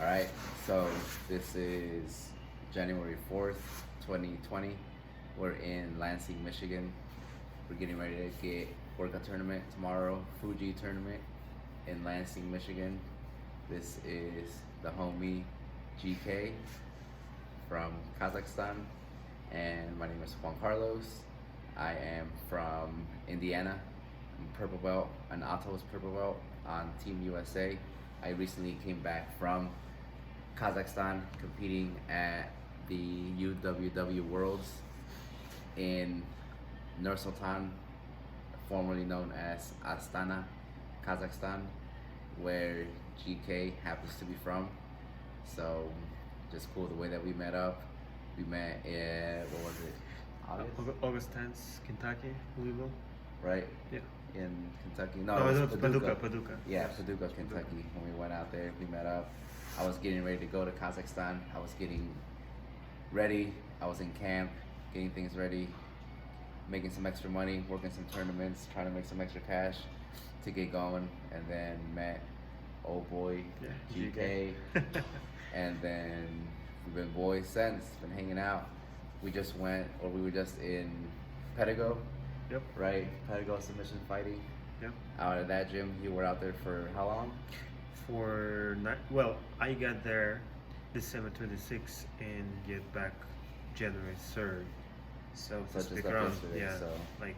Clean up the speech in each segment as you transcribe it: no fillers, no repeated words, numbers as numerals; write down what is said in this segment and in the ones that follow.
All right, so this is January 4th, 2020. We're in Lansing, Michigan. We're getting ready to get work a tournament tomorrow, Fuji tournament in Lansing, Michigan. This is the homie GK from Kazakhstan, and my name is Juan Carlos. I am from Indiana. I'm purple belt, an Atos purple belt on Team USA. I recently came back from Kazakhstan competing at the UWW Worlds in Nur-Sultan, formerly known as Astana, Kazakhstan, where GK happens to be from. So just cool the way that we met up. We met at, what was it? August 10th, Kentucky, Louisville. Right? Yeah. In Kentucky. No, No, it it was was Paducah. Paducah. Yeah, Yes. Paducah, Kentucky. When we went out there, we met up. I was getting ready to go to Kazakhstan. I was getting ready. I was in camp, getting things ready, making some extra money, working some tournaments, trying to make some extra cash to get going, and then met old boy Yeah, GK, and then we've been boys since. Been hanging out. We were just in Pedigo, Yep. right? Pedigo submission fighting. Yep. Out at that gym, you were out there for how long? Well, I got there December 26th and get back January 3rd. So So to just stick left around, yesterday, yeah, so like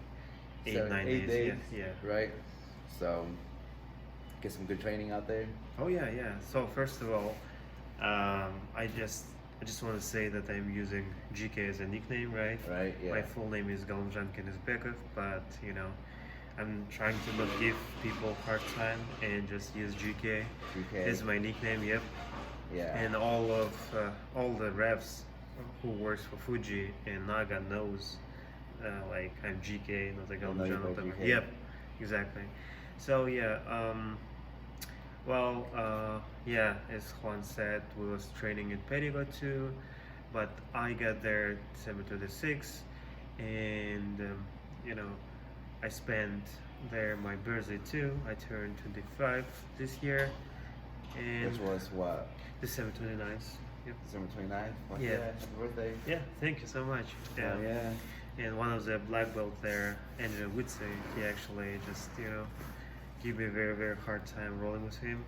8 days. days, Yeah. right? So get some good training out there. Oh yeah. So first of all, I just want to say that I'm using GK as a nickname, right? Right, yeah. My full name is Galmjan Kenizbekov, but I'm trying to not give people hard time and just use GK. GK. Is my nickname, yep. Yeah. And all the refs who works for Fuji and Naga knows, like I'm GK, not a They'll know you Galmjan. by GK. Yep, exactly. So yeah, as Juan said, we was training in Perigo too, but I got there December 26th, and I spent there my birthday too. I turned 25 this year, and Which was what? December 29th. Yep. December 29th? Fuck Yeah. Happy birthday. Yeah, thank you so much. Yeah. Oh, yeah. And one of the black belt there, Andrew Witze, he actually just give me a very very hard time rolling with him.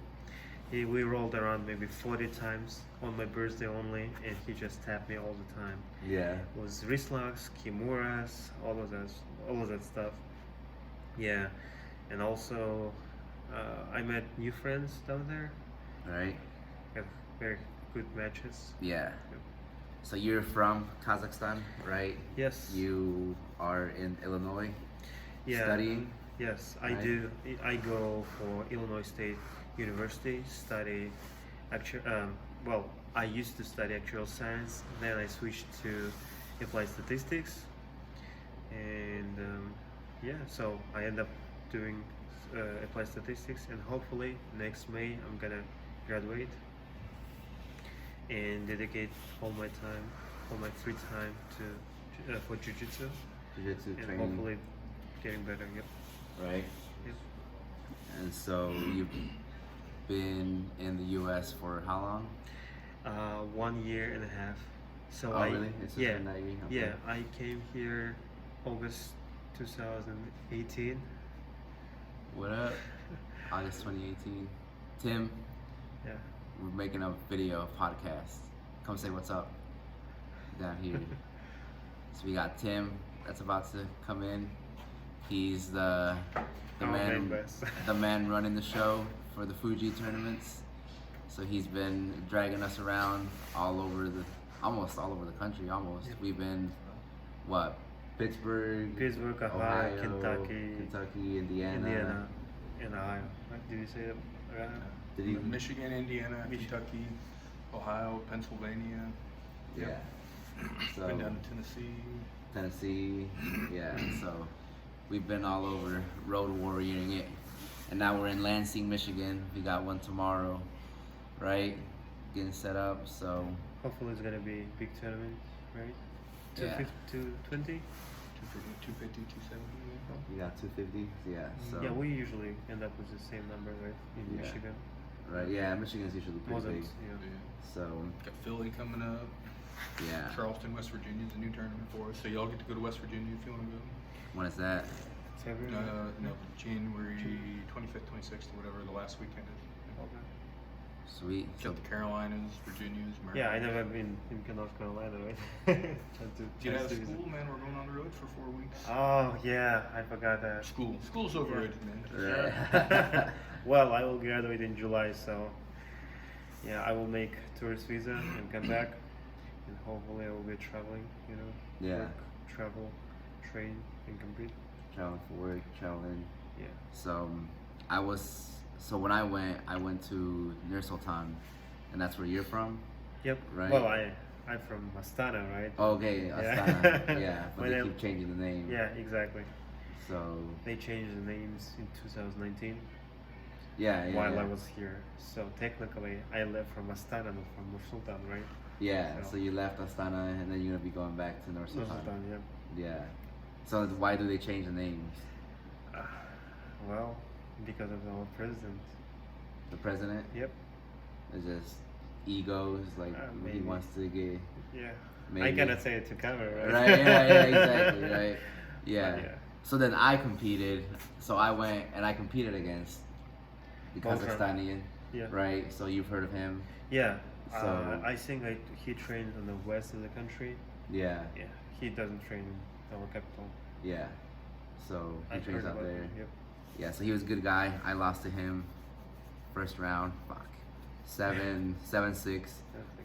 We rolled around maybe 40 times on my birthday only, and he just tapped me all the time. Yeah. It was wrist locks, kimuras, all of that stuff. Yeah, and also I met new friends down there. Right? Have very good matches. Yeah. So you're from Kazakhstan, right? Yes. You are in Illinois Yeah. studying? Yes, I Right. do. I go for Illinois State University, study I used to study actual science, then I switched to applied statistics, and so I end up doing applied statistics, and hopefully next May I'm gonna graduate and dedicate all my free time to for jiu-jitsu, Jiu-jitsu and training. hopefully getting better. Yep. Right? Yep. And so you've been in the U.S. for how long? 1 year and a half. So Oh, really? It's just been that year? Okay. yeah, I came here August 2018. What up? August 2018. Tim, Yeah. we're making a video podcast. Come say what's up down here. So we got Tim that's about to come in. He's the Our man, main boss. the man running the show for the Fuji tournaments. So he's been dragging us around almost all over the country. Almost. Yep. We've been Pittsburgh, Ohio, Kentucky, Indiana. and Ohio. Right? Did you say that? Did he? Michigan, Indiana, Kentucky, Ohio, Pennsylvania. Yeah. So Been down to Tennessee. Tennessee, yeah. So we've been all over, road warrioring it, and now we're in Lansing, Michigan. We got one tomorrow, right? Getting set up. So Hopefully it's gonna be big tournament, right? Yeah. 220. 250, 270. we got 250. Yeah. So Yeah, we usually end up with the same number, right? In Yeah. Michigan. Right. Yeah, Michigan's usually pretty Wasn't, big. yeah. Yeah. So Got Philly coming up. yeah. Charleston, West Virginia is a new tournament for us. So y'all get to go to West Virginia if you want to go. When is that? February? No, January 25th, 26th, or whatever the last weekend is. Okay. Sweet. So Got the Carolinas, Virginias, Maryland. Yeah, I never been in North Carolina, right? Get out of school, man. We're going on the road for 4 weeks. Oh yeah, I forgot that. School's overrated, man. Right. Well, I will graduate in July, so yeah, I will make tourist visa and come back, and hopefully I will be traveling. You know, Yeah. work, travel, train, and compete. Traveling for work, traveling. Yeah. So when I went to Nur Sultan, and that's where you're from. Yep. Right. Well, I'm from Astana, right? Okay, Yeah. Astana. Yeah, but When they I- keep changing the name. Yeah, exactly. So They changed the names in 2019 yeah, yeah. while yeah. I was here. So technically, I left from Astana, not from Nur Sultan, right? Yeah, So- so you left Astana and then you're gonna be going back to Nur Nur Sultan. Sultan, yeah. Yeah. So why do they change the names? Well, because of our president. The president Yep. is just egos, like he Maybe. wants to get Yeah. maybe. I cannot say it to camera, right? Right, yeah, exactly, right. Yeah. Yeah. So then I competed. So I went and I competed against the Volkan. Kazakhstani, Yeah. right? So you've heard of him. Yeah. So- I think he trains in the west of the country. Yeah, Yeah. He doesn't train in our capital. yeah. So he I've trains heard out about there. him. Yep. Yeah, so he was a good guy. I lost to him first round. Fuck. 7-6.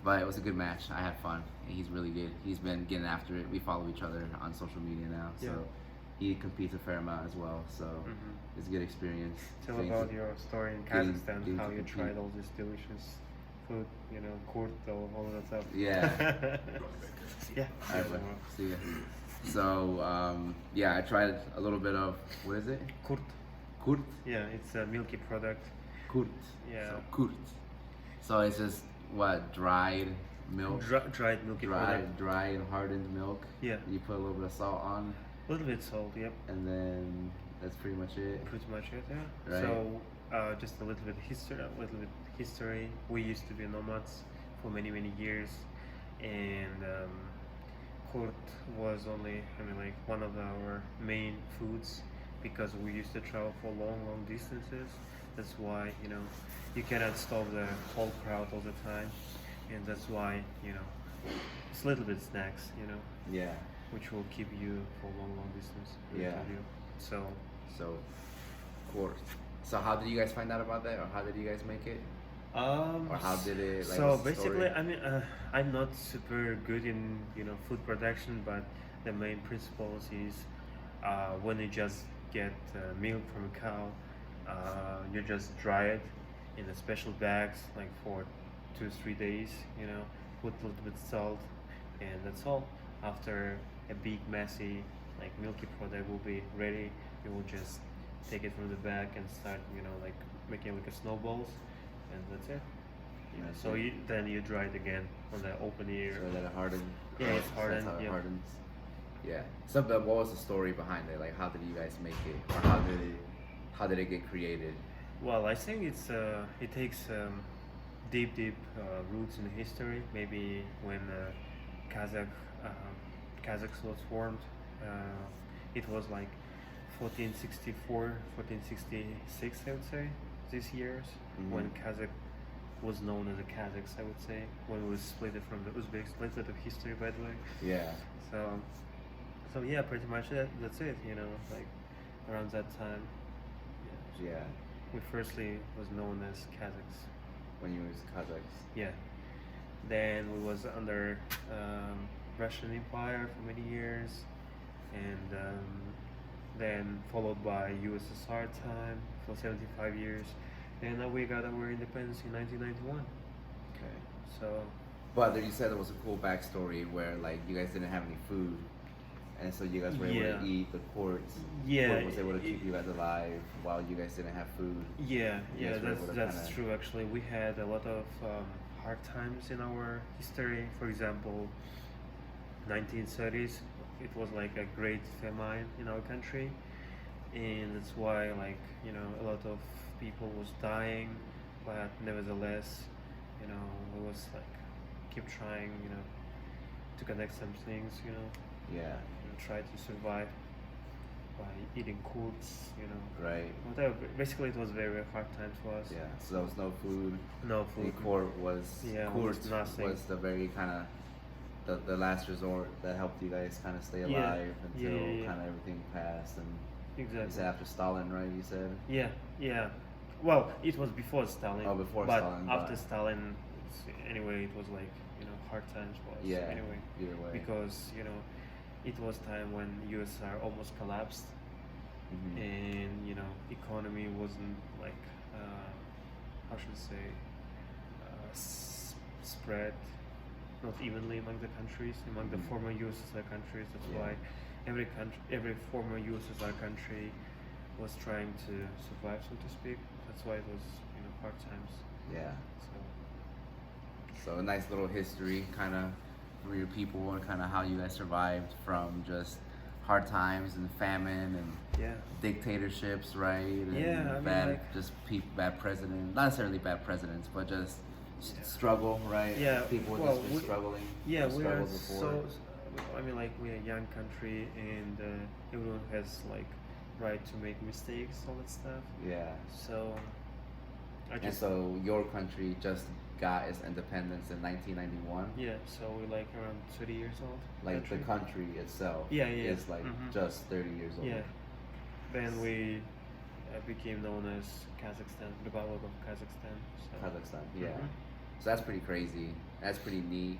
But it was a good match. I had fun. And he's really good. He's been getting after it. We follow each other on social media now. So Yeah. he competes a fair amount as well. So Mhm. it's a good experience. Tell Getting about to- your story in getting- Kazakhstan, getting how to you compete. tried all this delicious food, you know, kurt, all that stuff. Yeah. Yeah. All right, bro. See ya. So, yeah, I tried a little bit of, what is it? Kurt. Kurt? Yeah, it's a milky product. Kurt. Yeah. So, kurt. So it's just, what, dried milk? Dried milky product. Dried and hardened milk. Yeah. You put a little bit of salt on, A little bit salt, yep. and then that's pretty much it. Pretty much it, yeah. Right. So, just a little bit history. We used to be nomads for many years, and kurt was only, like one of our main foods because we used to travel for long distances. That's why you cannot stop the whole crowd all the time, and that's why it's a little bit snacks, Yeah. which will keep you for long distance. Yeah. So. So, kurt. So how did you guys find out about that, or how did you guys make it? Or how did it, like, so what's the basically, story? I'm not super good in food production, but the main principles is when you just get milk from a cow, you just dry it in the special bags, like for 2-3 days. Put a little bit salt, and that's all. After a big messy like milky product will be ready, you will just take it from the bag and start like making like a snowballs, and that's it. That's So it. then you dry it again on the open air. So that it hardened. Yeah, it's That's hardened, how it yeah. hardens. Yeah. So, but what was the story behind it? Like, how did you guys make it, or how did it get created? Well, I think it takes deep roots in history. Maybe when Kazakhs was formed, it was like 1464, 1466, I would say, these years, Mhm. when Kazakh was known as the Kazakhs, I would say, when we split it from the Uzbeks. Little bit of history, by the way. Yeah. So yeah, pretty much that's it. Like around that time, Yeah. we firstly was known as Kazakhs. When you was Kazakhs. Yeah. Then we was under Russian Empire for many years, and then followed by USSR time for 75 years, and now we got our independence in 1991. Okay. So But you said there was a cool backstory where, like, you guys didn't have any food, and so you guys were able Yeah. to eat the quartz. Yeah, Quart was able to it- keep you guys alive while you guys didn't have food. yeah, You guys were able to that's kinda- true. Actually, we had a lot of hard times in our history. For example, 1930s, it was like a great famine in our country, and that's why a lot of people was dying. but nevertheless, we was like keep trying, to connect some things, Yeah. and try to survive by eating kurds, Right. whatever. Basically, it was very hard times for us. Yeah. So there was no food. No The food. court was Yeah, court almost nothing. was the very kind of the last resort that helped you guys kind of stay Yeah. alive until Yeah. kind of everything passed. And you Exactly. said after Stalin, right? You said. Yeah, yeah. Well, it was before Stalin. Oh, before but Stalin, after but- Stalin, anyway, it was like hard times for us. Yeah. Anyway, Either way. because it was time when USSR almost collapsed, Mhm. and economy wasn't like how should I say spread not evenly among the countries, among the Mhm. former USSR countries. That's Yeah. why every former USSR country was trying to survive, so to speak. That's why it was hard times. Yeah. So So a nice little history, kind of for your people and kind of how you guys survived from just hard times and famine and yeah, dictatorships, right? And Yeah, I mean, bad, like- just bad presidents, not necessarily bad presidents, but just Yeah. struggle, right? Yeah, People well, just been we- struggling. yeah, we are struggled before. so. I mean, like we're a young country, and everyone has like right to make mistakes, all that stuff. Yeah. So I And just so your country just got its independence in 1991. yeah. So we're like around 30 years old. Like the country itself Yeah, yeah, is like mhm. just 30 years old. Yeah. Then we became known as Kazakhstan, Republic of Kazakhstan. So. Kazakhstan, yeah. Mhm. So that's pretty crazy. That's pretty neat,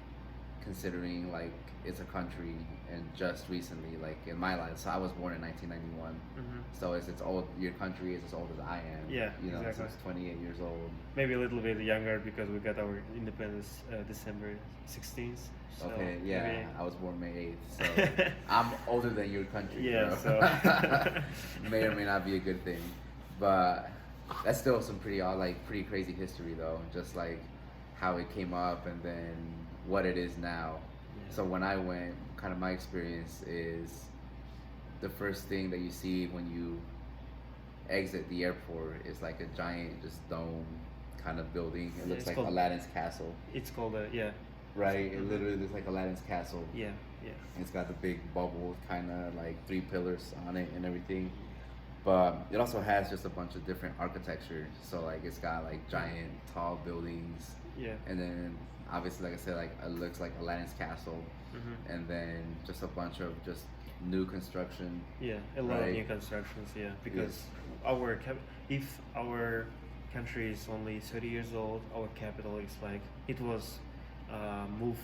considering like it's a country, and just recently, like in my life. So I was born in 1991. Mhm. So it's old. Your country is as old as I am. Yeah, You know, exactly. it's 28 years old. Maybe a little bit younger because we got our independence December 16th. So Okay, yeah. maybe- I was born May 8th, so I'm older than your country. Yeah, bro. so- may or may not be a good thing, but that's still some pretty crazy history though. Just like how it came up and then what it is now. Yeah. So when I went, kind of my experience is the first thing that you see when you exit the airport is like a giant just dome kind of building. It Yeah, looks it's like called- Aladdin's castle, It's called yeah, right? It Mhm. literally looks like Aladdin's castle. yeah, yeah. It's got the big bubble, kind of like 3 pillars on it and everything. But it also has just a bunch of different architecture. So like it's got like giant tall buildings, Yeah. and then obviously, like I said, like it looks like Aladdin's castle, Mhm. and then just a bunch of just new construction. Yeah, a lot of Right. new constructions. Yeah, because if our country is only 30 years old, our capital is like it was moved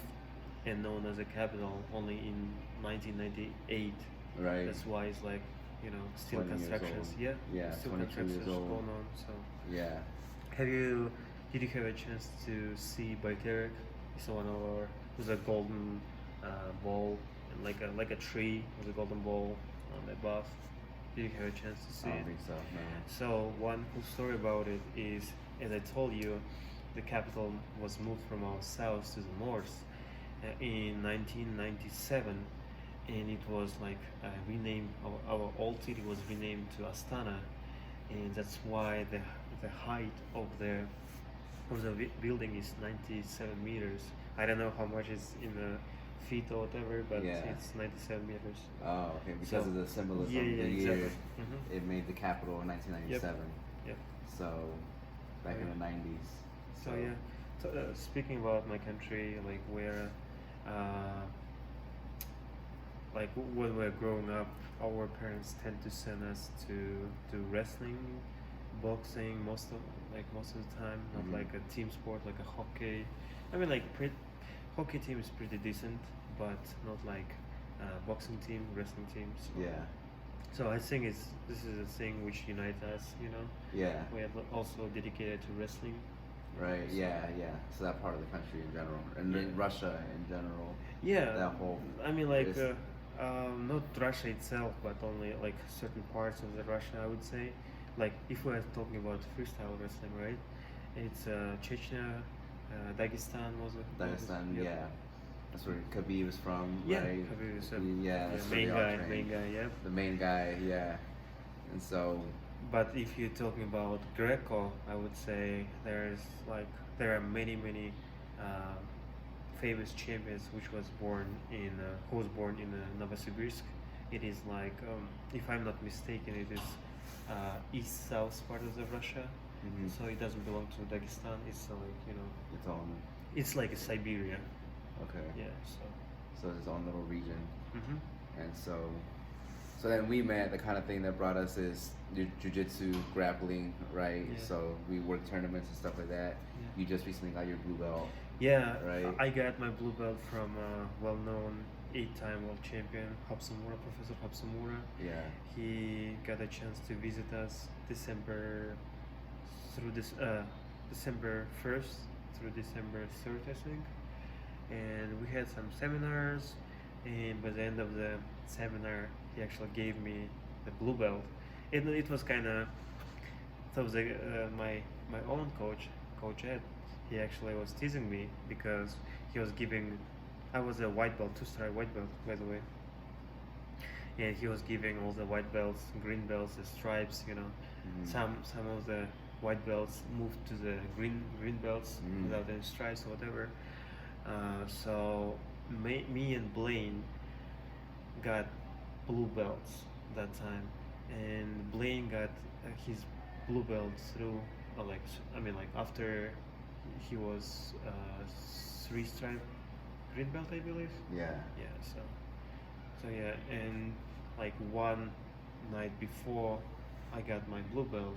and known as a capital only in 1998. Right. That's why it's like still 20 years constructions. old. Yeah, Yeah, still 22 years constructions old. going on. So Yeah. did you have a chance to see Bayterik? It's one of our with a golden ball and like a tree with a golden ball on above. Did you have a chance to see I don't it? think so. No. So one cool story about it is, as I told you, the capital was moved from our south to the north in 1997, and it was like renamed. Our old city was renamed to Astana, and that's why the height of the building is 97 meters. I don't know how much is in the feet or whatever, but Yeah. it's 97 meters. Oh, okay. Because So- of the symbolism Yeah, of yeah, the year, exactly. Mhm. it made the capital in 1997. Yep. So back in the 90s. So yeah. So speaking about my country, like where, like when we're growing up, our parents tend to send us to wrestling, boxing most of the time, not Mhm. like a team sport like a hockey. I mean, like hockey team is pretty decent, but not like boxing team, wrestling team. So, Yeah. So I think this is a thing which unites us. Yeah. We are also dedicated to wrestling. Right. So- Yeah. Yeah. So that part of the country in general, and then Yeah. Russia in general. Yeah, That whole I mean, like is- not Russia itself, but only like certain parts of the Russia, I would say. Like if we're talking about freestyle wrestling, right? It's Chechnya, Dagestan was it? Dagestan. Yep. Yeah. That's where Khabib is from. Yeah, Right. Khabib is Yeah. That's where main they all guy, train. main guy, yeah. The main guy. Yeah. And so But if you're talking about Greco, I would say there are many uh, famous champions who was born in Novosibirsk. It is like, if I'm not mistaken, it is east south part of the Russia. Mhm. So it doesn't belong to Dagestan. It's like, It's on. it's like a Siberia. Okay. Yeah. So it's its own little region, Hmm. and so then we met. The kind of thing that brought us is jujitsu, grappling, right? Yeah. So we work tournaments and stuff like that. Yeah. You just recently got your blue belt. Yeah, Right. I got my blue belt from well-known 8-time world champion Hapsumura, Professor Hapsumura. Yeah. He got a chance to visit us December 1st through December 3rd, I think. And we had some seminars, and by the end of the seminar, he actually gave me the blue belt. It was kind of, that was my own coach, Coach Ed. He actually was teasing me because he was giving, I was a white belt, 2-star white belt, by the way. And he was giving all the white belts, green belts, the stripes, Mhm. some of the white belts moved to the green belts Mm. without any stripes or whatever. So me and Blaine got blue belts that time, and Blaine got his blue belt through, like after he was 3-stripe green belt, I believe. Yeah. Yeah. So yeah, and like one night before I got my blue belt,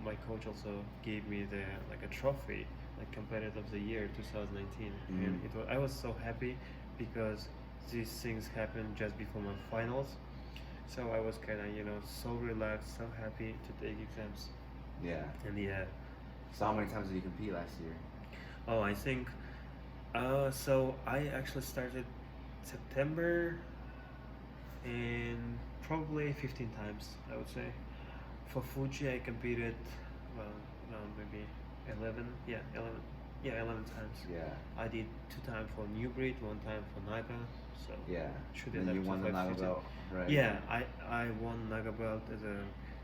my coach also gave me a trophy, like competitor of the year 2019, and Mhm. I was so happy because these things happened just before my finals, so I was kind of so relaxed, so happy to take exams, Yeah. and yeah. So how many times did you compete last year? Oh, I think. So I actually started September, and probably 15 times, I would say. For Fuji, I competed, well, no, maybe 11. Yeah, 11. Yeah, 11 times. Yeah. I did 2 times for New Breed, 1 time for Naga. So Yeah. should And end you up won to the Naga 515. belt, right? Yeah, I won Naga belt as a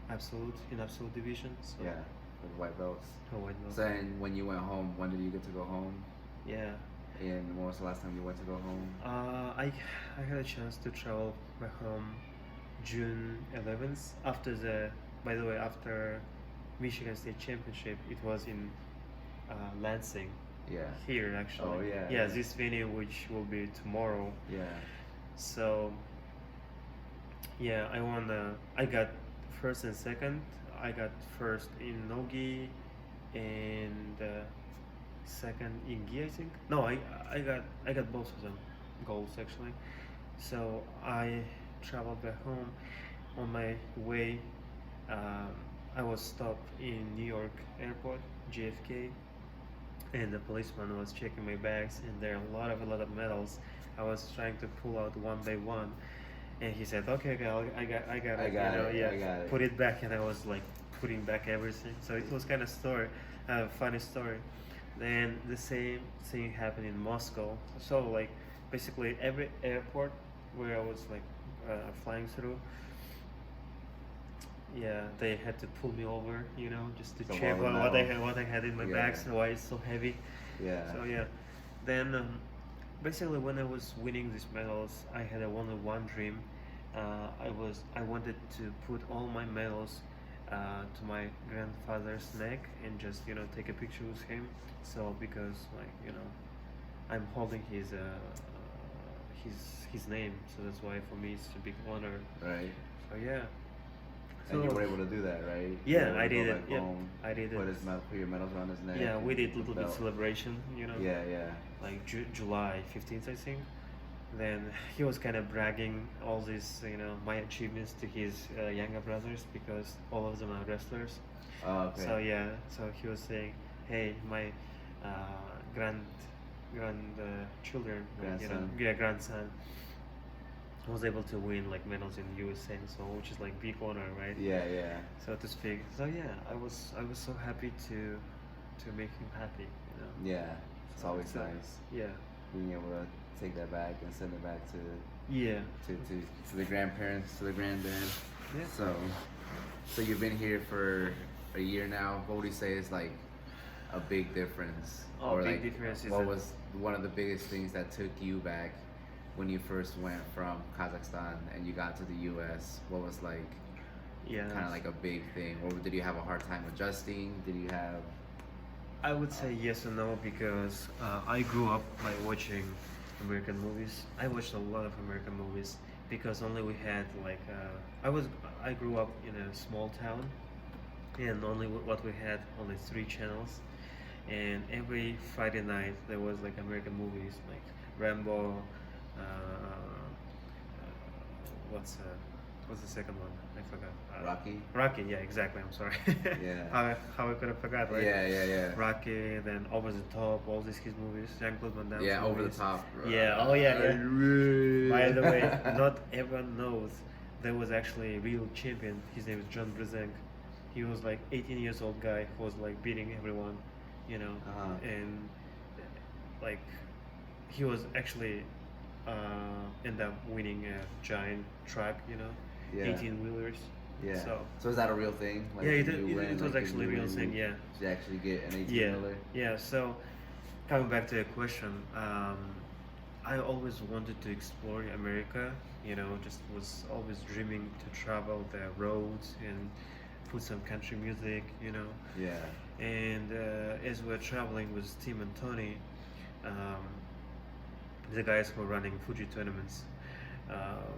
absolute division. So Yeah. With white belts. a white belt. So then when you went home, when did you get to go home? Yeah. And when was the last time you went to go home? I had a chance to travel back home June 11th by the way, after Michigan State Championship. It was in Lansing, Yeah. here actually. Oh, yeah, Yeah, yeah. this venue, which will be tomorrow. Yeah. So yeah, I got first and second. I got first in Nogi, and second in Gi, I think. No, I got both of them goals actually. So I traveled back home. On my way, um, I was stopped in New York Airport, JFK, and the policeman was checking my bags, and there are a lot of medals. I was trying to pull out one by one, and he said, "Okay, I got it. I got it." Put it back." And I was like putting back everything. So it was kind of funny story. Then the same thing happened in Moscow. So like basically every airport where I was like flying through, yeah, they had to pull me over, just to So check all the what I had in my Yeah. bag, so why it's so heavy. Yeah. So yeah, then basically when I was winning these medals, I had only one dream. I wanted to put all my medals to my grandfather's neck and just take a picture with him. So because I'm holding his name, so that's why for me it's a big honor. Right. So yeah. And you were able to do that, right? Yeah, You were able I to did go it, back yeah. home, I did it. Put your medals around his neck. Yeah, we and did the little bit belt. celebration, Yeah, yeah. like July 15th, I think. Then he was kind of bragging all these, my achievements to his younger brothers because all of them are wrestlers. Oh, okay. So yeah, so he was saying, "Hey, my children, Grandson. grandson was able to win like medals in USA, so which is like big honor, right? Yeah, yeah. So to speak. So yeah, I was so happy to make him happy, Yeah. It's always So, nice Yeah. being able to take that back and send it back to Yeah. the grandparents, to the granddad. Yeah. So So you've been here for a year now. What would you say is like a big difference? Oh, big like difference is what that- was one of the biggest things that took you back when you first went from Kazakhstan and you got to the US? What was like Yeah, kind of like a big thing? Or did you have a hard time adjusting? Did you have I would say yes and no because I grew up by watching American movies. I watched a lot of American movies because only we had like I grew up in a small town and only what we had only 3 channels, and every Friday night there was like American movies like Rambo. What's the second one? I forgot. Rocky? Rocky, yeah, exactly. I'm sorry. Yeah. How I could have forgot, right? Yeah. Rocky, then Over the Top, all these his movies, Jean-Claude Van Damme. Yeah, over the movies. top. Yeah, oh yeah, yeah. By the way, Yeah. not everyone knows there was actually a real champion. His name is John Brzenk. He was like 18 years old guy who was like beating everyone, you know, Uh-huh. and like he was actually end up winning a giant truck, you know, Yeah. 18 wheelers. Yeah. So So is that a real thing? Like, yeah, did you it win, was like, did actually a you real win, thing. Yeah. Did you actually get an 18 Yeah, wheeler? yeah. So, coming back to your question, I always wanted to explore America. You know, just was always dreaming to travel the roads and put some country music. You know, Yeah. and as we're traveling with Tim and Tony, the guys who are running Fuji tournaments,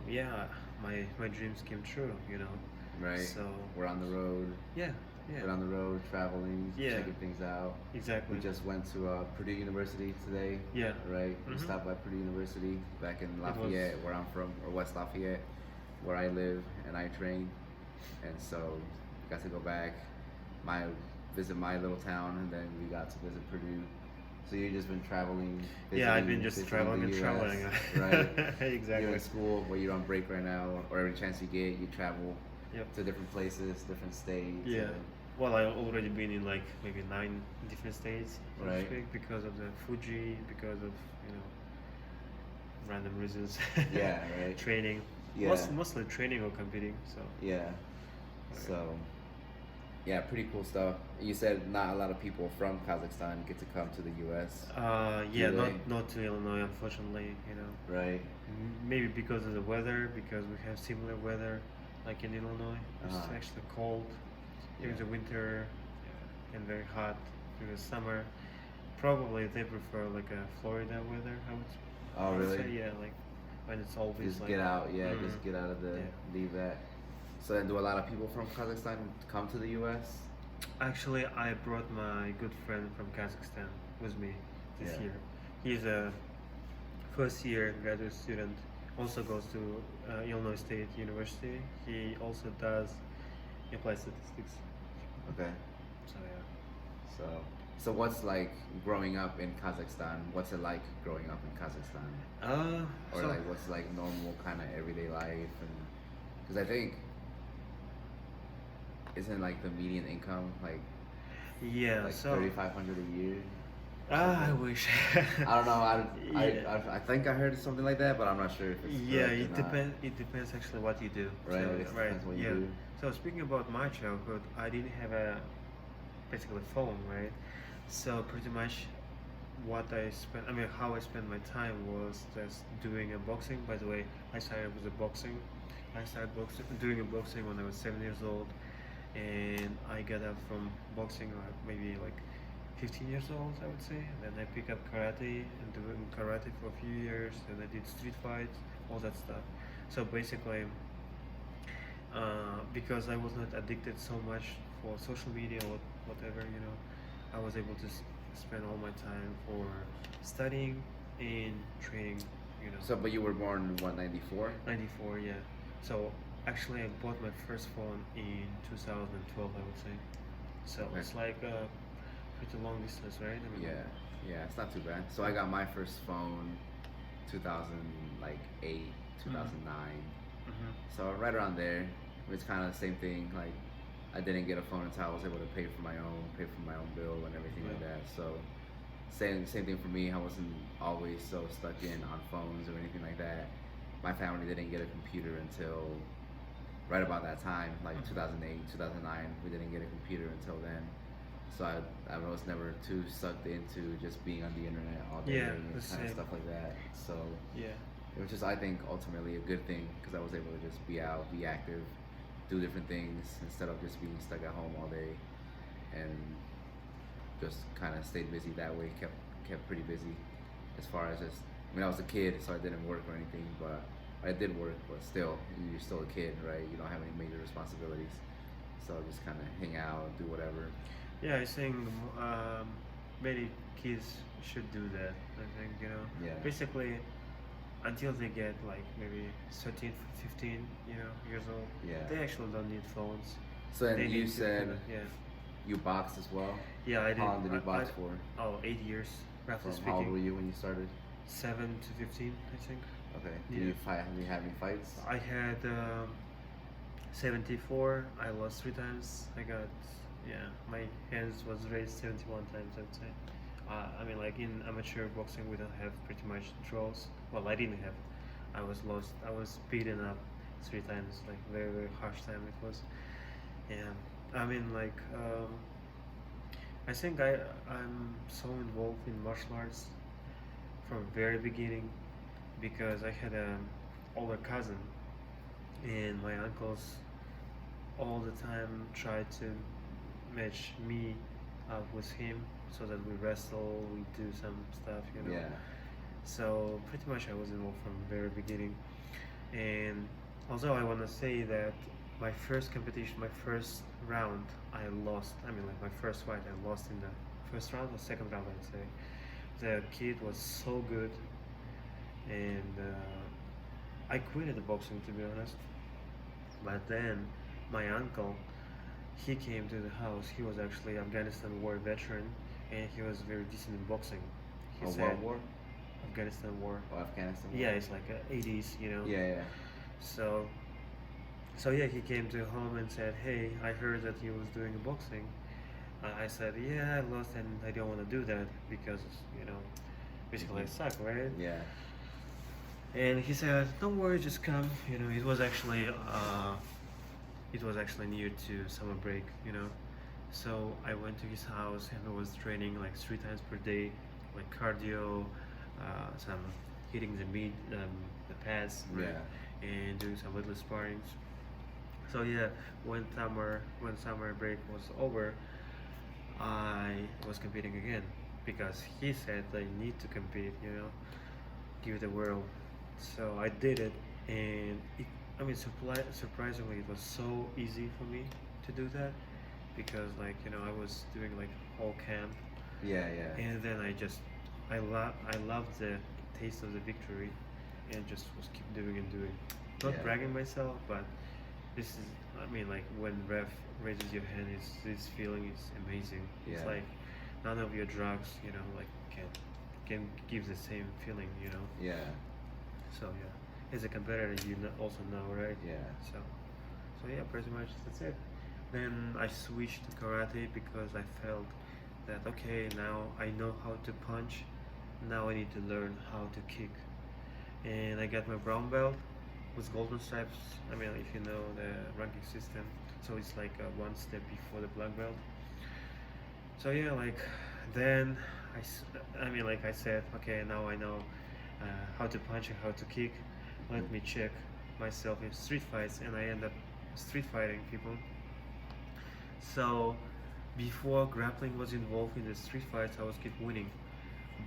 yeah, my dreams came true. You know, Right. So We're on the road. yeah, We're on the road, traveling, Yeah. checking things out. exactly. We just went to Purdue University today. Yeah. Right. We Mhm. stopped by Purdue University back in was- Lafayette, where I'm from, or West Lafayette, where I live and I train. And so, got to go back, visit my little town, and then we got to visit Purdue. So you've just been traveling. Yeah, I've been visiting- just visiting traveling the and US, traveling. Right. You're Exactly. in school, where you're on break right now, or every chance you get, you travel Yep. to different places, different states. Yeah. and- Well, I've already been in like maybe 9 different states, so to Right. speak, because of the Fuji, because of random reasons. Yeah, right. Training. Yeah. Mostly training or competing. So. Yeah. So, yeah, pretty cool stuff. You said not a lot of people from Kazakhstan get to come to the U.S. Yeah, Do they? not to Illinois, unfortunately. Right. Maybe because of the weather, because we have similar weather, like in Illinois. It's Uh-huh. actually cold during Yeah. the winter and very hot during the summer. Probably they prefer like a Florida weather. Oh, I would really? say, yeah, like when it's always Just like get out. Yeah, Mhm. just get out of the Yeah. leave that. So then, do a lot of people from Kazakhstan come to the U.S.? Actually, I brought my good friend from Kazakhstan with me this Yeah. year. He's a first year graduate student. Also goes to Illinois State University. He also does applied statistics. Okay. So yeah. So what's like growing up in Kazakhstan? What's it like growing up in Kazakhstan? Or So like what's like normal kind of everyday life? And because I think isn't like the median income like yeah. So 3,500 a year? I wish. I don't know. Yeah. I think I heard something like that, but I'm not sure if it's Yeah, correct or it not. depends. It depends actually what you do. Right, So, it depends what you yeah. do. So speaking about my childhood, I didn't have a basically phone, right? So pretty much what I spent, I mean, how I spent my time was just doing a boxing. By the way, I started with a boxing. I started doing a boxing when I was 7 years old, and I got up from boxing maybe like 15 years old, I would say. Then I picked up karate and doing karate for a few years. Then I did street fights, all that stuff. So basically, because I was not addicted so much for social media or whatever, I was able to spend all my time for studying and training. So, but you were born in what, 94? 94, yeah. So actually, I bought my first phone in 2012, I would say. So Okay. it's like pretty long distance, right? I mean, Yeah, it's not too bad. So I got my first phone 2008, 2009. Mhm. So right around there, it's kind of the same thing. Like I didn't get a phone until I was able to pay for my own bill and everything like Yeah. that. So same thing for me. I wasn't always so stuck in on phones or anything like that. My family didn't get a computer until right about that time, like Mhm. 2008, 2009. We didn't get a computer until then. So I was never too sucked into just being on the internet all day Yeah, and the kind of same. stuff like that. So Yeah. it was just, I think, ultimately a good thing because I was able to just be out, be active, do different things instead of just being stuck at home all day, and just kind of stayed busy that way. Kept pretty busy as far as just. I mean, I was a kid, so I didn't work or anything, but I did work. But still, you're still a kid, right? You don't have any major responsibilities, so just kind of hang out, do whatever. Yeah, I think many kids should do that. I think, Yeah. basically until they get like maybe 13, 15, years old, Yeah. they actually don't need phones. So They then you need to said yeah. you boxed as well. Yeah, I did. How long did you box for? Oh, 8 years, roughly From how old were speaking. you when you started? 7 to 15, I think. Okay. Yeah. Did you fight? Did you have any fights? I had 74. I lost 3 times. I got, yeah, my hands was raised 71 times, I would say. I mean, like in amateur boxing, we don't have pretty much draws. Well, I didn't have. I was lost. I was beaten up 3 times, like very, very harsh time it was. Yeah. I mean, like, I think I'm so involved in martial arts from very beginning because I had an older cousin and my uncles all the time tried to match me up with him so that we wrestle, we do some stuff. Yeah. So pretty much I was involved from the very beginning. And although I want to say that my first competition, my first round, I lost. I mean, like my first fight, I lost in the first round or second round, I'd say. The kid was so good, and I quitted the boxing to be honest. But then my uncle, he came to the house. He was actually Afghanistan war veteran, and he was very decent in boxing. He Oh, said World War? Afghanistan war. Oh, Afghanistan War? Yeah, it's like 80s. Yeah, yeah. So, so yeah, he came to home and said, "Hey, I heard that you was doing boxing." I said, "Yeah, I lost, and I don't want to do that because basically I suck, right?" Yeah. And he said, "Don't worry, just come." It was actually near to summer break. So I went to his house and I was training like 3 times per day, like cardio, some hitting the pads, right? Yeah. And doing some little sparrings. So yeah, when summer break was over, I was competing again because he said I need to compete, give the world. So I did it, and I mean, surprisingly, it was so easy for me to do that because, like, I was doing like whole camp, Yeah, yeah. and then I loved the taste of the victory, and just was keep doing and doing. Not Yeah. bragging myself, but this is, I mean, like when ref raises your hand, this feeling is amazing. It's Yeah. like none of your drugs, like can give the same feeling. Yeah. So yeah, as a competitor, also know, right? Yeah. So yeah, pretty much that's it. Then I switched to karate because I felt that okay, now I know how to punch. Now I need to learn how to kick, and I got my brown belt with golden stripes. I mean, if you know the ranking system, so it's like one step before the black belt. So yeah, like then I mean, like I said, okay, now I know how to punch and how to kick. Let me check myself in street fights, and I end up street fighting people. So before grappling was involved in the street fights, I was keep winning.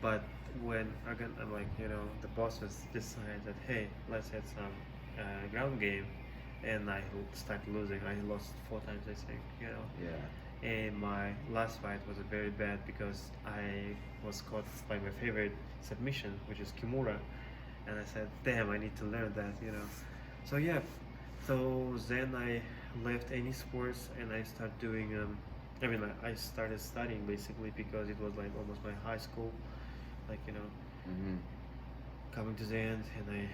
But when again, I'm like, the bosses decide that hey, let's have some ground game, and I start losing. I lost 4 times, I think. Yeah. And my last fight was very bad because I was caught by my favorite submission, which is Kimura, and I said, "Damn, I need to learn that." So yeah, so then I left any sports and I started doing. I mean, I started studying basically because it was like almost my high school, like Mhm. coming to the end, and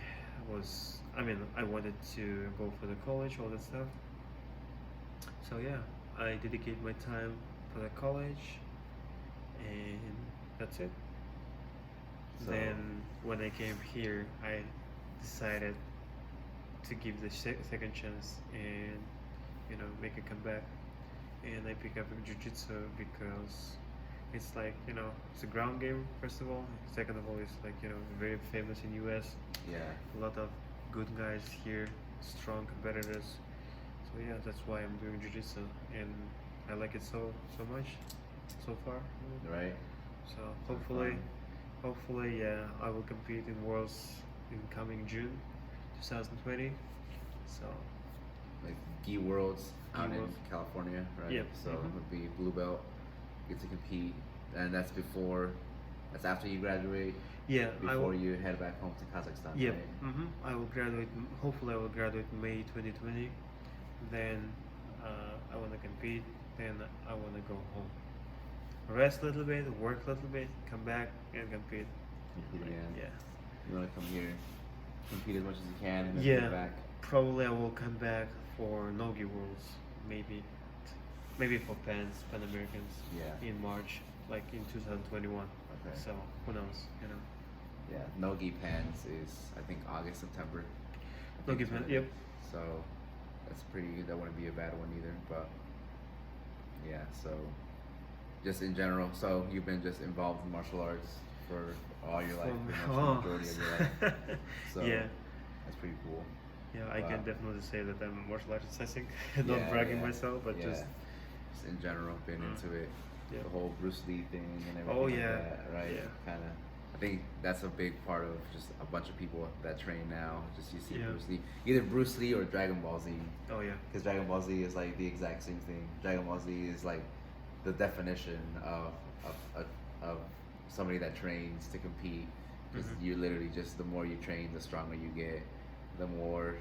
I wanted to go for the college, all that stuff. So yeah, I dedicate my time for the college, and that's it. So Then when I came here, I decided to give the second chance and make a comeback. And I pick up jiu-jitsu because it's like it's a ground game first of all. Second of all, it's like very famous in US. Yeah. A lot of good guys here, strong competitors. So yeah, that's why I'm doing jiu-jitsu, and I like it so much so far. Right. So hopefully, yeah, I will compete in Worlds in coming June, 2020. So Like Gi Worlds out in Worlds. California, right? Yep. So Mhm. it would be blue belt, get to compete, and that's after you graduate, yeah, I before will. you head back home to Kazakhstan, Yep. right? I will graduate. Hopefully, I will graduate May 2020. Then I want to compete. Then I want to go home, rest a little bit, work a little bit, come back and compete. Compete again. Yeah. You want to come here, compete as much as you can, and then Yeah. get back. Probably I will come back for Nogi Worlds, maybe for Pan Americans. Yeah. In March, like in 2021. Okay. So who knows? Yeah, Nogi Pans is I think August, September. I think Nogi is when Pan- it yep. is. So that's pretty. That wouldn't be a bad one either. But yeah, so just in general. So you've been just involved in martial arts for all your life, pretty much the majority of your life. So yeah. that's pretty cool. Yeah, I Wow. can definitely say that I'm a martial artist. I think not Yeah, bragging yeah, myself, but yeah. just in general, been into it. Yeah. The whole Bruce Lee thing and everything. Oh, like yeah. that, right? Yeah. Kind of. I think that's a big part of just a bunch of people that train now. Just you see Yeah. Bruce Lee, either Bruce Lee or Dragon Ball Z, oh yeah, because Dragon Ball Z is like the exact same thing. Dragon Ball Z is like the definition of somebody that trains to compete. Just Mhm. you literally just the more you train, the stronger you get. The more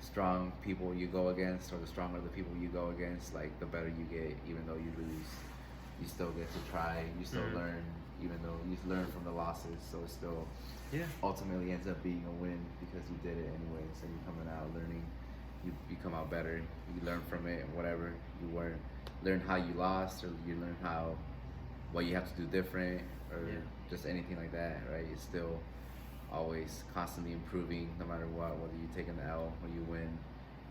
strong people you go against, or the stronger the people you go against, like the better you get. Even though you lose, you still get to try. You still Mhm. learn, even though you learn from the losses. So it still yeah, ultimately ends up being a win because you did it anyway. So you're coming out learning. You come out better. You learn from it, and whatever you learn how you lost, or you learn what you have to do different, or Yeah. just anything like that. Right? You're still always constantly improving, no matter what. Whether you take an L or you win,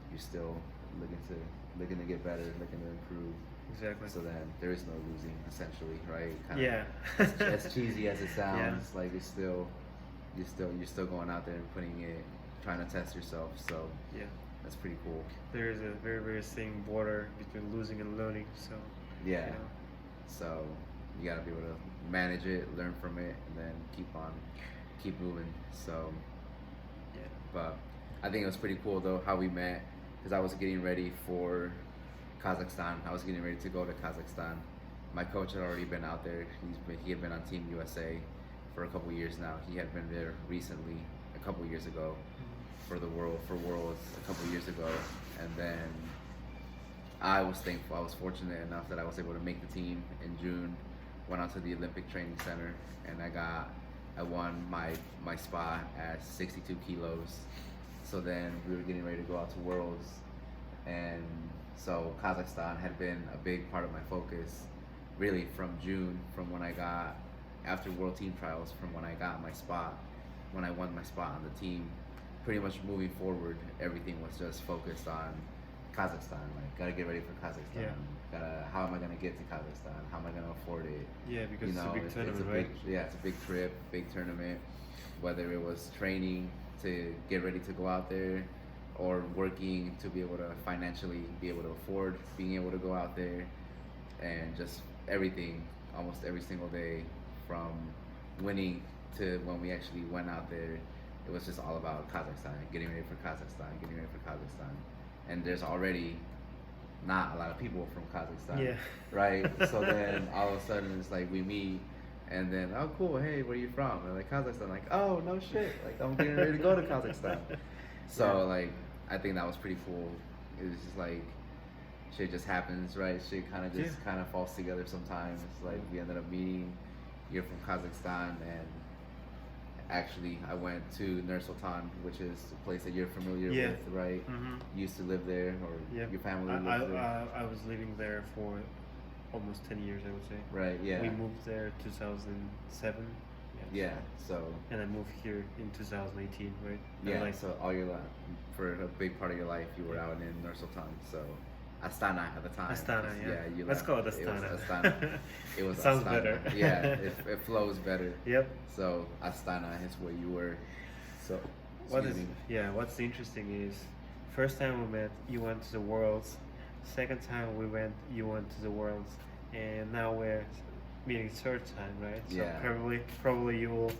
you're still looking to get better, looking to improve. exactly. So then there is no losing, essentially, right? Yeah. As cheesy as it sounds, like you're still going out there and putting it, trying to test yourself. So Yeah, that's pretty cool. there is a very very thin border between losing and learning. So Yeah. you know, So you gotta be able to manage it, learn from it, and then keep moving. So, yeah, but I think it was pretty cool though how we met, because I was getting ready for Kazakhstan. I was getting ready to go to Kazakhstan. My coach had already been out there. He had been on Team USA for a couple years now. He had been there recently, a couple years ago, for Worlds a couple years ago, and then I was thankful. I was fortunate enough that I was able to make the team in June. Went out to the Olympic Training Center, and I won my spot at 62 kilos. So then we were getting ready to go out to Worlds, and so Kazakhstan had been a big part of my focus, really from June, from when I got after World Team Trials, from when I got my spot, when I won my spot on the team. Pretty much moving forward, everything was just focused on Kazakhstan. Like, gotta get ready for Kazakhstan. Yeah. How am I gonna get to Kazakhstan? How am I gonna afford it? yeah, because it's a big tournament, a right? it's a big trip, big tournament. Whether it was training to get ready to go out there, or working to be able to financially be able to afford being able to go out there, and just everything, almost every single day, from winning to when we actually went out there, it was just all about Kazakhstan, getting ready for Kazakhstan. And there's already not a lot of people from Kazakhstan, Yeah. right? So then all of a sudden it's like we meet, and then, oh cool, hey, where you from? And like, Kazakhstan. Like, oh no shit, like I'm getting ready to go to Kazakhstan. So Yeah. like I think that was pretty cool. It was just like shit just happens, right? Shit kind of falls together sometimes. Like we ended up meeting. You're from Kazakhstan, and actually I went to Nur Sultan, which is a place that you're familiar Yeah. with, right? Mm-hmm. You used to live there, or Yeah, your family I lives there, I was living there for almost 10 years, I would say. right? Yeah. We moved there 2007. Yeah. Yeah. So And I moved here in 2018, right? And yeah. like, So all your life, for a big part of your life, you were out in Nur Sultan. So Astana at the time. Astana, yeah. You Let's left. call it It was Astana. Astana. It was Sounds Astana. better. Yeah, it flows better. Yep. So Astana is where you were. So What excuse is me. yeah? What's interesting is, first time we met, you went to the Worlds. Second time we went, you went to the Worlds, and now we're meeting third time, right? So Yeah. probably you will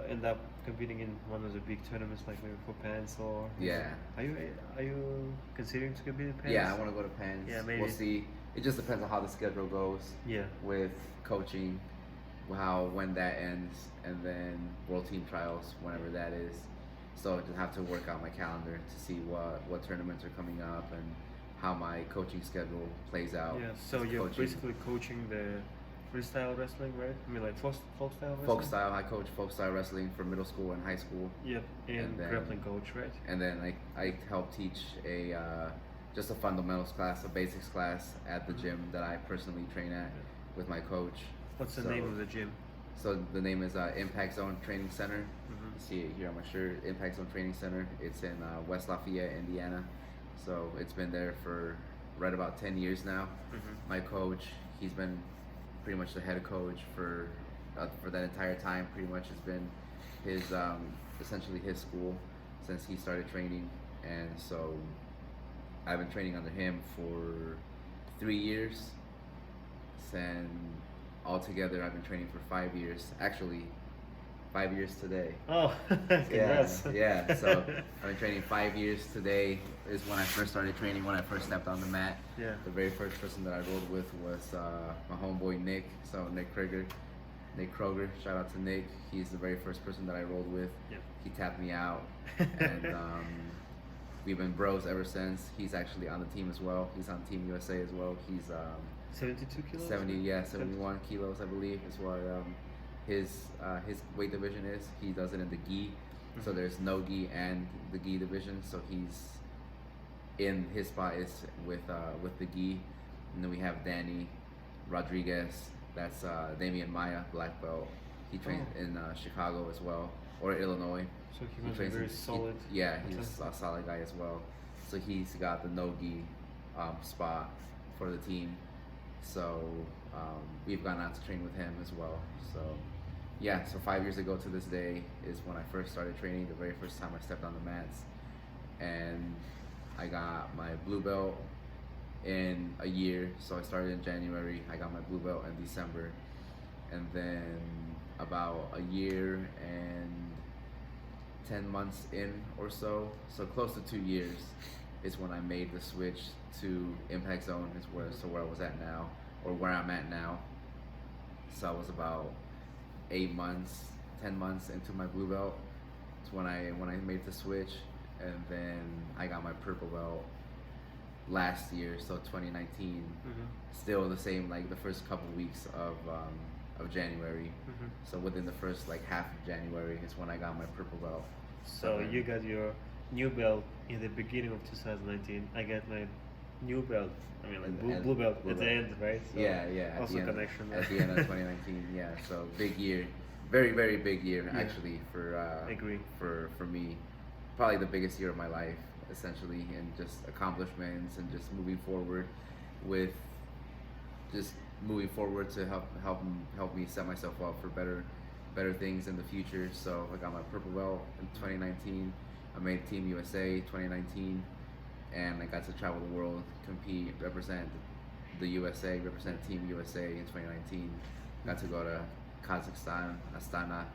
end up competing in one of the big tournaments, like maybe for PANS or. Yeah. Are you considering to compete in PANS? Yeah, I want to go to Pens. Yeah, maybe. We'll see. It just depends on how the schedule goes Yeah. with coaching, when that ends, and then World Team Trials whenever that is. So I just have to work out my calendar to see what tournaments are coming up and how my coaching schedule plays out. Yeah. So Just you're coaching. basically coaching the freestyle wrestling, right? I mean, like folk style wrestling. Folk style. I coach folk style wrestling for middle school and high school, Yep. And And then- grappling coach, right? and then I help teach a just a fundamentals class, a basics class at the gym that I personally train at with my coach. What's the So- name of the gym? So the name is Impact Zone Training Center. Mhm. You see it here on my shirt, Impact Zone Training Center. It's in West Lafayette, Indiana. So it's been there for right about 10 years now. Mhm. My coach, he's been pretty much the head coach for that entire time. Pretty much has been his essentially his school since he started training, and so I've been training under him for 3 years. And altogether, I've been training for 5 years. Actually, 5 years today. Oh, congrats. Yeah. So I've been training 5 years. Today is when I first started training. When I first stepped on the mat. Yeah. The very first person that I rolled with was my homeboy Nick. So Nick Kroger. Shout out to Nick. He's the very first person that I rolled with. Yep. He tapped me out, and we've been bros ever since. He's actually on the team as well. He's on Team USA as well. He's 72 kilos? 71 kilos, I believe, is what his weight division is. He does it in the gi, so Mhm. there's no gi and the gi division. So he's in his spot is with the gi, and then we have Danny Rodriguez. That's Damian Maya, black belt. He trains Oh. in Chicago as well, or Illinois. So he He was a trains very in- solid. yeah, he's athlete. a solid guy as well. So he's got the no-gi spot for the team. So we've gone out to train with him as well. So yeah, so 5 years ago to this day is when I first started training, the very first time I stepped on the mats. And I got my blue belt in a year. So I started in January. I got my blue belt in December. And then about a year and 10 months in or so close to 2 years, is when I made the switch to Impact Zone. Is where I was at now, or where I'm at now. So I was about 8 months, 10 months into my blue belt. It's when I made the switch, and then I got my purple belt last year, so 2019. Mhm. Still the same, like the first couple weeks of January. Mhm. So within the first like half of January is when I got my purple belt. So then- you got your new belt in the beginning of 2019. I got my new belt. I mean, like And- blue, and blue belt blue at the belt. end, right? So Yeah, yeah. Also connection. At the end of 2019, yeah. So big year, very very big year Yeah. actually for Agree. for me, probably the biggest year of my life essentially, and just accomplishments and just moving forward with just moving forward to help me set myself up for better things in the future. So I got my purple belt in 2019. I made Team USA 2019, and I got to travel the world, compete, represent the USA, represent Team USA in 2019. Got to go to Kazakhstan, Astana,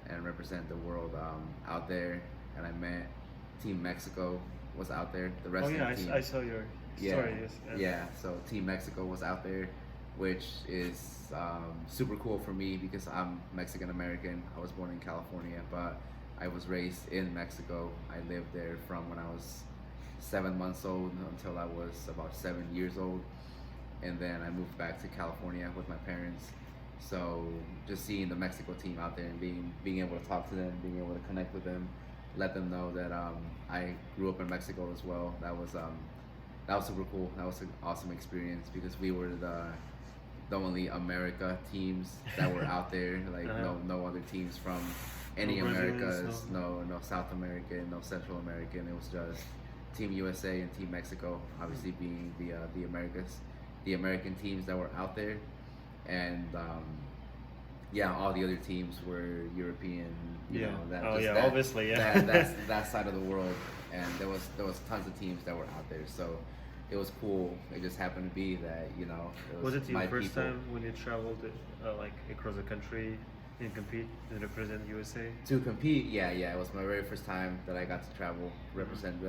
and represent the world out there. And I met Team Mexico was out there, the Oh wrestling yeah, team. I saw your story. Yes. Yeah, so Team Mexico was out there, which is super cool for me because I'm Mexican American. I was born in California, but I was raised in Mexico. I lived there from when I was 7 months old until I was about 7 years old. And then I moved back to California with my parents. So just seeing the Mexico team out there and being able to talk to them, being able to connect with them, let them know that I grew up in Mexico as well. That was super cool. That was an awesome experience because we were the only America teams that were out there. Like Uh-huh. no other teams from any No Brazilians, Americas, no South American, no Central American. It was just Team USA and Team Mexico, obviously being the Americas, the American teams that were out there, and yeah, all the other teams were European. You Yeah. know, that, Oh, just yeah, that, obviously, yeah. that's that side of the world, and there was tons of teams that were out there. So it was cool. It just happened to be that it Was it your my first people. time when you traveled like across the country and compete and represent USA? To compete, yeah, it was my very first time that I got to travel, represent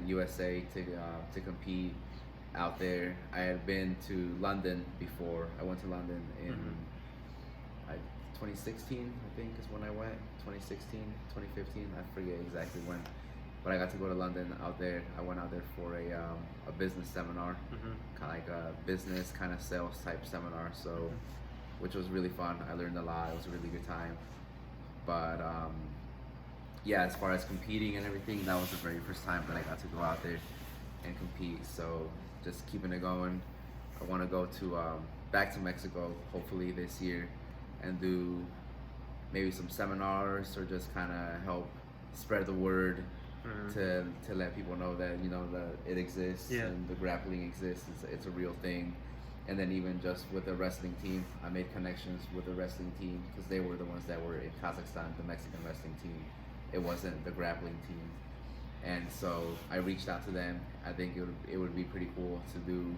USA to compete out there. I had been to London before. I went to London in I, 2016, I think is when I went. 2016, 2015, I forget exactly when. But I got to go to London out there. I went out there for a business seminar, kind of like a business kind of sales type seminar. So, which was really fun. I learned a lot. It was a really good time. But yeah, as far as competing and everything, that was the very first time that I got to go out there and compete. So just keeping it going. I want to go to back to Mexico hopefully this year and do maybe some seminars or just kind of help spread the word to let people know that that it exists Yeah. and the grappling exists. It's a real thing. And then even just with the wrestling team, I made connections with the wrestling team because they were the ones that were in Kazakhstan, the Mexican wrestling team. It wasn't the grappling team. And so I reached out to them. I think it would be pretty cool to do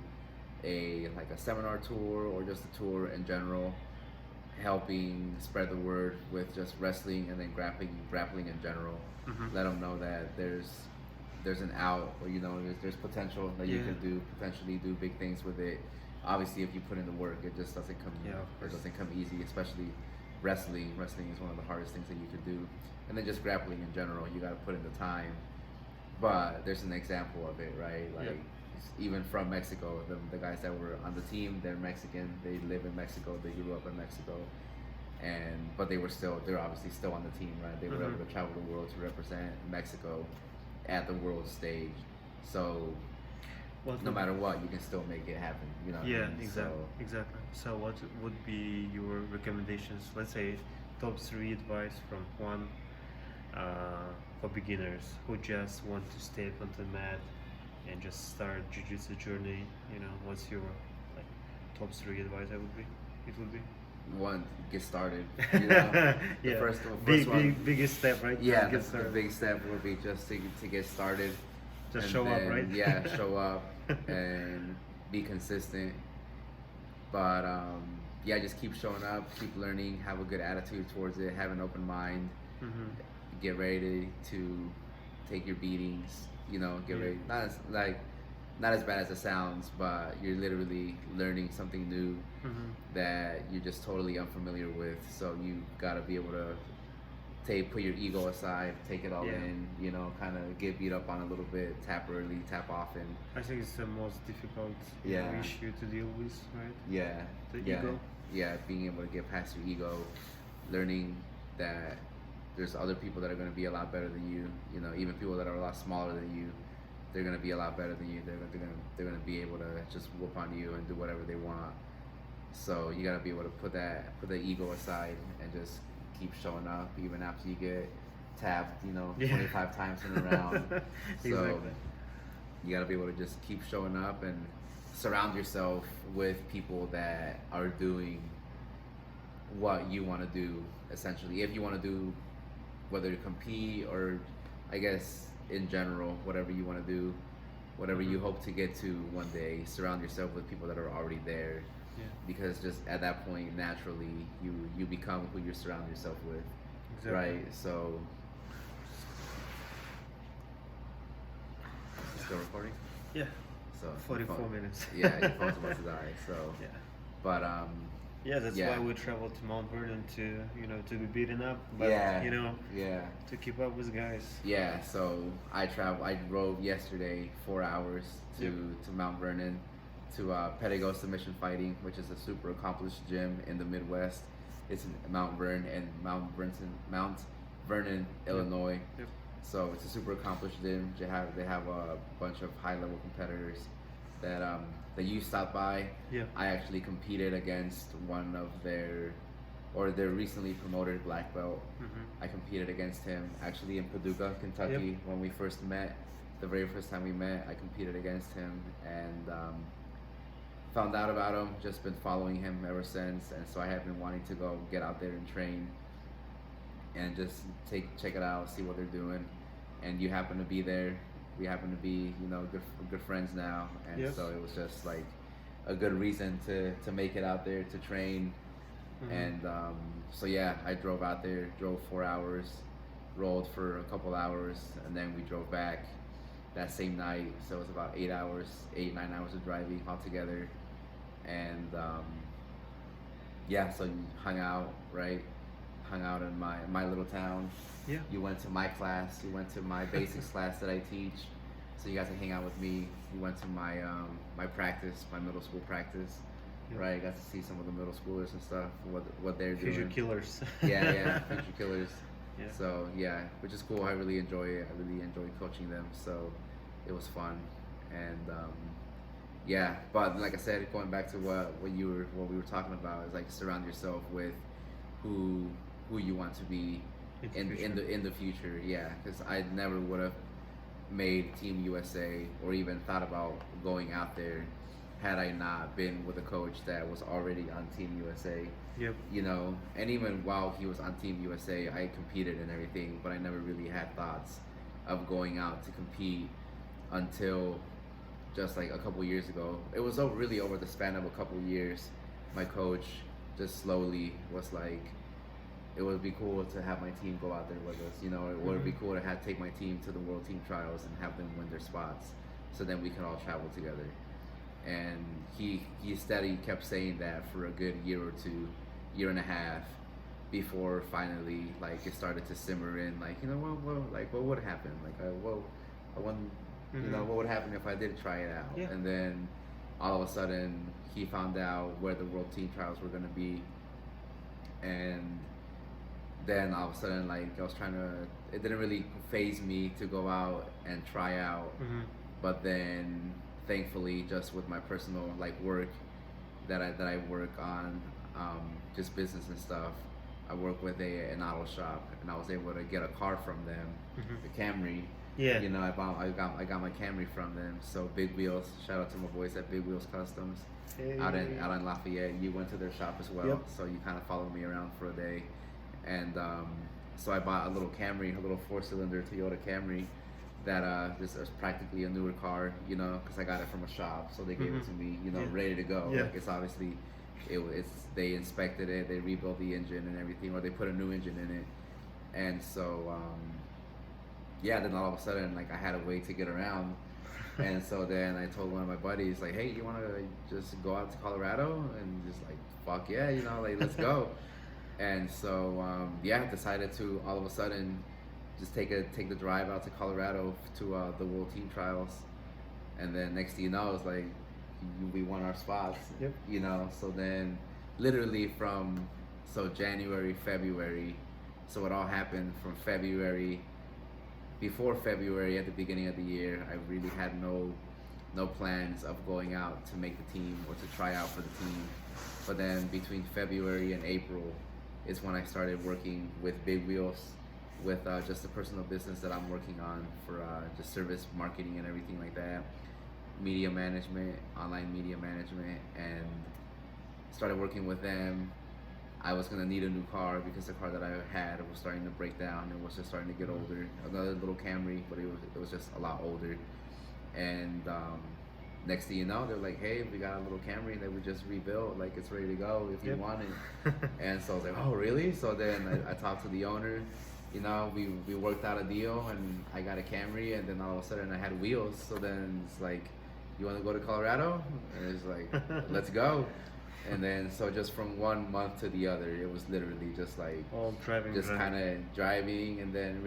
a seminar tour or just a tour in general, helping spread the word with just wrestling and then grappling in general. Let them know that there's an out, or there's potential that you Yeah. can potentially do big things with it. Obviously, if you put in the work, it just doesn't come. Yeah, of It course. doesn't come easy, especially wrestling. Wrestling is one of the hardest things that you could do, and then just grappling in general, you got to put in the time. But there's an example of it, right? Like even from Mexico, the guys that were on the team, they're Mexican. They live in Mexico. They grew up in Mexico, but they're obviously still on the team, right? They were able to travel the world to represent Mexico at the world stage. So no matter what, you can still make it happen. You know what I Yeah, mean? exactly. So what would be your recommendations? Let's say top 3 advice from one for beginners who just want to step onto the mat and just start jiu-jitsu journey. What's your like top 3 advice? It would be. One, get started. You know? The Yeah. first one. Biggest step, right? Yeah, Just get the started. big step would be just to get started. Just And show up, then, right? Yeah, show up and be consistent. But yeah, just keep showing up, keep learning, have a good attitude towards it, have an open mind, get ready to take your beatings. Get Yeah. ready. Not as bad as it sounds, but you're literally learning something new that you're just totally unfamiliar with. So you gotta be able to put your ego aside, take it all Yeah. in, kind of get beat up on a little bit, tap early, tap often. I think it's the most difficult Yeah. issue to deal with, right? Yeah. The yeah. ego. Yeah, being able to get past your ego, learning that there's other people that are going to be a lot better than you, even people that are a lot smaller than you, they're going to be a lot better than you. They're going to be able to just whoop on you and do whatever they want. So you got to be able to put the ego aside and just keep showing up even after you get tapped, Yeah. 25 times in a round. So Exactly. you got to be able to just keep showing up and surround yourself with people that are doing what you want to do, essentially. If you want to do, whether to compete or I guess in general, whatever you want to do, whatever you hope to get to one day, surround yourself with people that are already there. Yeah. Because just at that point, naturally, you become who you surround yourself with, Exactly. right? So, still recording? Yeah. So 44 your phone- minutes. Yeah, your phone's about to die. So, Yeah. but Yeah, that's Yeah. why we traveled to Mount Vernon to be beaten up, but yeah, yeah, to keep up with guys. yeah. So I drove yesterday 4 hours to Mount Vernon, to Pedigo Submission Fighting, which is a super accomplished gym in the Midwest. It's in Mount Vernon, Illinois. Yep. So it's a super accomplished gym. They have a bunch of high level competitors that that you stopped by. Yeah. I actually competed against one of their recently promoted black belt. Mm-hmm. I competed against him actually in Paducah, Kentucky, when we first met. The very first time we met, I competed against him and found out about him. Just been following him ever since, and so I have been wanting to go get out there and train and just check it out, see what they're doing. And you happen to be there. We happen to be, good friends now, and Yes. so it was just like a good reason to make it out there to train. Mhm. And so yeah, I drove out there, drove 4 hours, rolled for a couple hours, and then we drove back that same night. So it was about 8 hours, 9 hours of driving altogether. And yeah, so you hung out, right? Hung out in my little town. Yeah. You went to my class. You went to my basics class that I teach. So you got to hang out with me. You went to my my practice, my middle school practice. Yeah. Right, I got to see some of the middle schoolers and stuff, what they're Future doing. killers. Yeah, future killers. Yeah. So yeah, which is cool. I really enjoy it. I really enjoy coaching them. So it was fun, and yeah. But like I said, going back to what we were talking about is like surround yourself with who you want to be in the future. Yeah, because I never would have made Team USA or even thought about going out there had I not been with a coach that was already on Team USA. Yep. And even while he was on Team USA, I competed and everything, but I never really had thoughts of going out to compete until just like a couple years ago. It was really over the span of a couple years. My coach just slowly was like, it would be cool to have my team go out there with us. It would be cool to take my team to the World Team Trials and have them win their spots, so then we can all travel together. And he steady kept saying that for a good year or two, year and a half, before finally like it started to simmer in. Like, what would happen? Like, I wouldn't, what would happen if I did try it out? Yeah. And then all of a sudden he found out where the World Team Trials were gonna be, and then all of a sudden, like, it didn't really faze me to go out and try out. Mm-hmm. But then thankfully, just with my personal like work that I work on, just business and stuff, I work with an auto shop, and I was able to get a car from them, the Camry. Yeah. I got my Camry from them. So Big Wheels, shout out to my boys at Big Wheels Customs, Hey. out in Lafayette. You went to their shop as well, Yep. so you kind of followed me around for a day, and so I bought a little Camry, a little 4-cylinder Toyota Camry that this is practically a newer car, because I got it from a shop, so they gave it to me, Yeah. ready to go. Yeah. Like, it's obviously, they inspected it, they rebuilt the engine and everything, or they put a new engine in it, and so yeah. Then all of a sudden, like, I had a way to get around, and so then I told one of my buddies, like, hey, you want to just go out to Colorado? And just like, fuck yeah, like, let's go. And so yeah, decided to all of a sudden just take the drive out to Colorado to the World Team Trials, and then next thing you know, it's like we won our spots. Yep. So then literally from January, February, so it all happened from February. Before February, at the beginning of the year, I really had no plans of going out to make the team or to try out for the team. But then between February and April is when I started working with Big Wheels, with just a personal business that I'm working on for just service marketing and everything like that, media management, online media management, and started working with them. I was gonna need a new car because the car that I had was starting to break down and was just starting to get older. Another little Camry, but it was just a lot older. And next thing you know, they're like, hey, we got a little Camry that we just rebuilt, like, it's ready to go if you want it. And so I was like, oh really? So then I talked to the owner, we worked out a deal, and I got a Camry, and then all of a sudden I had wheels. So then it's like, you want to go to Colorado? And it's like, let's go. And then so just from one month to the other, it was literally just like All driving. just kind of driving, and then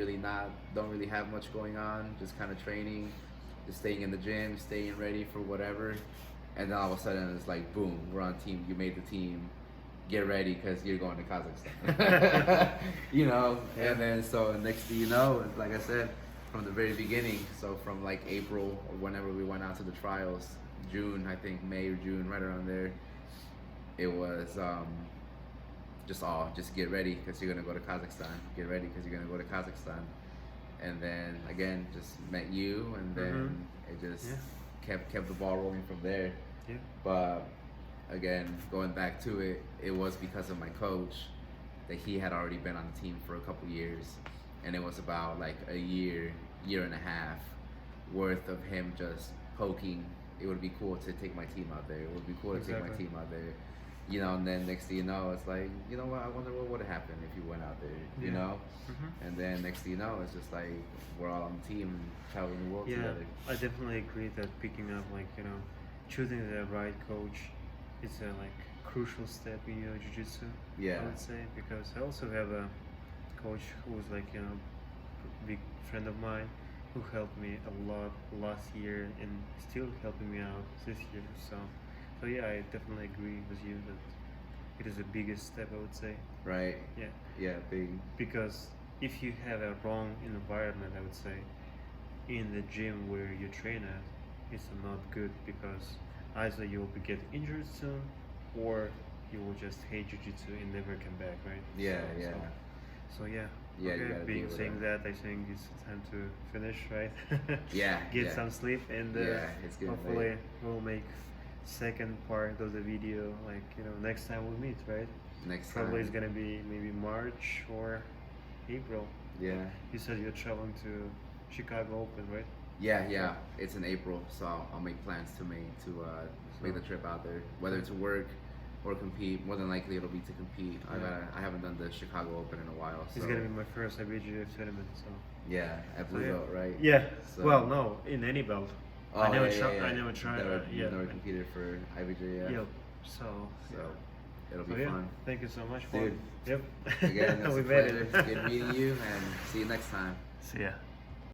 don't really have much going on, just kind of training, just staying in the gym, staying ready for whatever. And then all of a sudden it's like, boom, we're on team. You made the team. Get ready because you're going to Kazakhstan. And then so next thing you know, like I said, from the very beginning, so from like April or whenever we went out to the trials, June, I think May or June, right around there. It was just get ready because you're gonna go to Kazakhstan. Get ready because you're gonna go to Kazakhstan. And then again, just met you, and then it just kept the ball rolling from there. Yeah. But again, going back to it, it was because of my coach that he had already been on the team for a couple years, and it was about like a year and a half worth of him just poking. It would be cool to take my team out there. It would be cool to take my Exactly. team out there. You know, and then next thing you know, it's like, you know what, I wonder what would have happened if you went out there, you Yeah. know? Mhm. And then next thing you know, it's just like we're all on the team and traveling the world Yeah, together. I definitely agree that picking up, like, you know, choosing the right coach is a like crucial step in your jiu-jitsu. Yeah. I would say, because I also have a coach who was like, you know, big friend of mine who helped me a lot last year and still helping me out this year. So yeah, I definitely agree with you that it is the biggest step, I would say. Right? Yeah. Yeah, big. Because if you have a wrong environment, I would say, in the gym where you train at, it's not good, because either you will be getting injured soon, or you will just hate jiu-jitsu and never come back, right? Yeah, So- yeah. So yeah. Yeah, you Okay, gotta being deal with saying that, I think it's time to finish, right? Yeah, Get yeah. some sleep, and Yeah, it's getting hopefully late. we'll make second part of the video, like, you know, next time we meet, right? Next Probably it's time. gonna be maybe March or April. Yeah. You said you're traveling to Chicago Open, right? Yeah. It's in April, so I'll make plans to make the trip out there, whether to work or compete. More than likely, it'll be to compete. I haven't done the Chicago Open in a while, so It's gonna be my first IBJJF tournament, so. yeah, at blue yeah. belt, right? Yeah. So- Well, no, in any belt. Oh, I never yeah, tried. yeah, I never tried. You've never yeah. competed for IBJJF. Yep. So. So it'll So be yeah, fun. thank you so much, Dude, Yep. Again, it's we a made pleasure. it. Good meeting you, and see you next time. See ya.